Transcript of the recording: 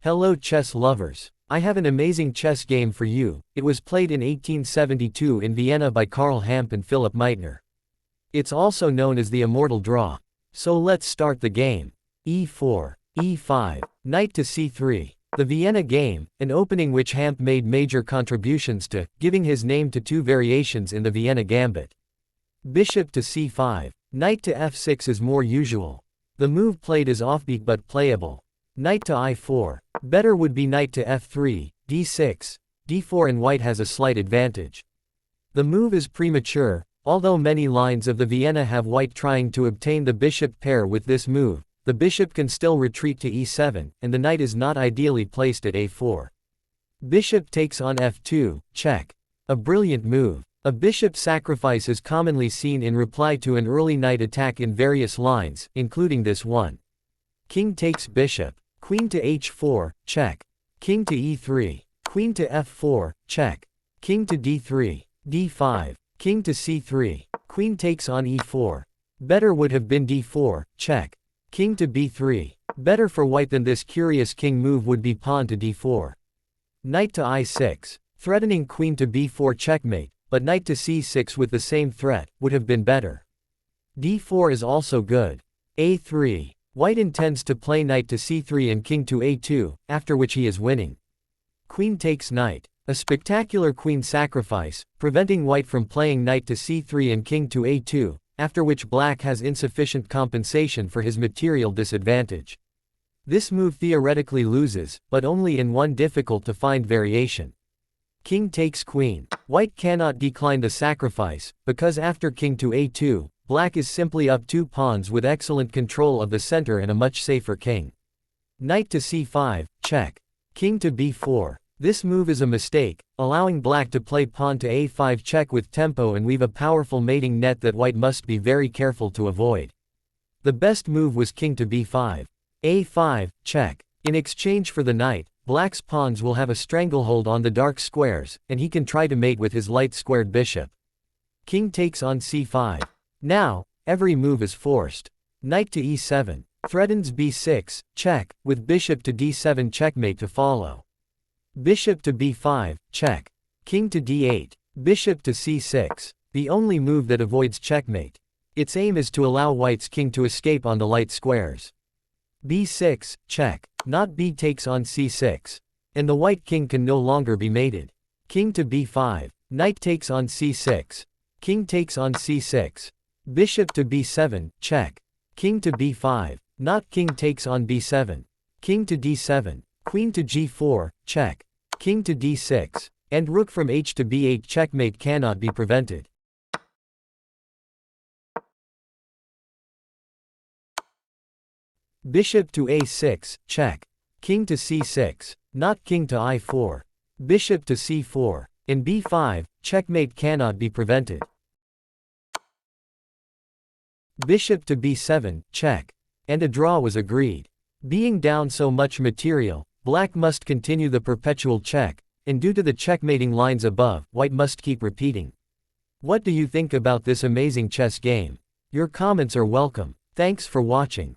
Hello chess lovers. I have an amazing chess game for you. It was played in 1872 in Vienna by Karl Hamp and Philipp Meitner. It's also known as the immortal draw. So let's start the game. e4, e5, knight to c3. The Vienna game, an opening which Hamp made major contributions to, giving his name to two variations in the Vienna gambit. Bishop to c5, knight to f6 is more usual. The move played is offbeat but playable. Knight to i4, better would be knight to f3, d6, d4 and white has a slight advantage. The move is premature, although many lines of the Vienna have white trying to obtain the bishop pair with this move, the bishop can still retreat to e7, and the knight is not ideally placed at a4. Bishop takes on f2, check. A brilliant move. A bishop sacrifice is commonly seen in reply to an early knight attack in various lines, including this one. King takes bishop. Queen to h4, check. King to e3. Queen to f4, check. King to d3, d5. King to c3. Queen takes on e4. Better would have been d4, check. King to b3. Better for white than this curious king move would be pawn to d4. Knight to i6. Threatening queen to b4 checkmate, but knight to c6 with the same threat, would have been better. d4 is also good. a3. White intends to play knight to c3 and king to a2, after which he is winning. Queen takes knight. A spectacular queen sacrifice, preventing white from playing knight to c3 and king to a2, after which black has insufficient compensation for his material disadvantage. This move theoretically loses, but only in one difficult-to-find variation. King takes queen. White cannot decline the sacrifice, because after king to a2, black is simply up two pawns with excellent control of the center and a much safer king. Knight to c5, check. King to b4. This move is a mistake, allowing black to play pawn to a5 check with tempo and weave a powerful mating net that white must be very careful to avoid. The best move was king to b5. a5, check. In exchange for the knight, black's pawns will have a stranglehold on the dark squares, and he can try to mate with his light-squared bishop. King takes on c5. Now, every move is forced. Knight to e7. Threatens b6, check, with bishop to d7 checkmate to follow. Bishop to b5, check. King to d8. Bishop to c6. The only move that avoids checkmate. Its aim is to allow white's king to escape on the light squares. b6, check. Not b takes on c6. And the white king can no longer be mated. King to b5. Knight takes on c6. King takes on c6. Bishop to b7, check. King to b5. Not king takes on b7. King to d7. Queen to g4, check. King to d6. And rook from h to b8 checkmate cannot be prevented. Bishop to a6, check. King to c6. Not king to i4. Bishop to c4. In b5, checkmate cannot be prevented. Bishop to b7, check. And a draw was agreed. Being down so much material, black must continue the perpetual check, and due to the checkmating lines above, white must keep repeating. What do you think about this amazing chess game? Your comments are welcome. Thanks for watching.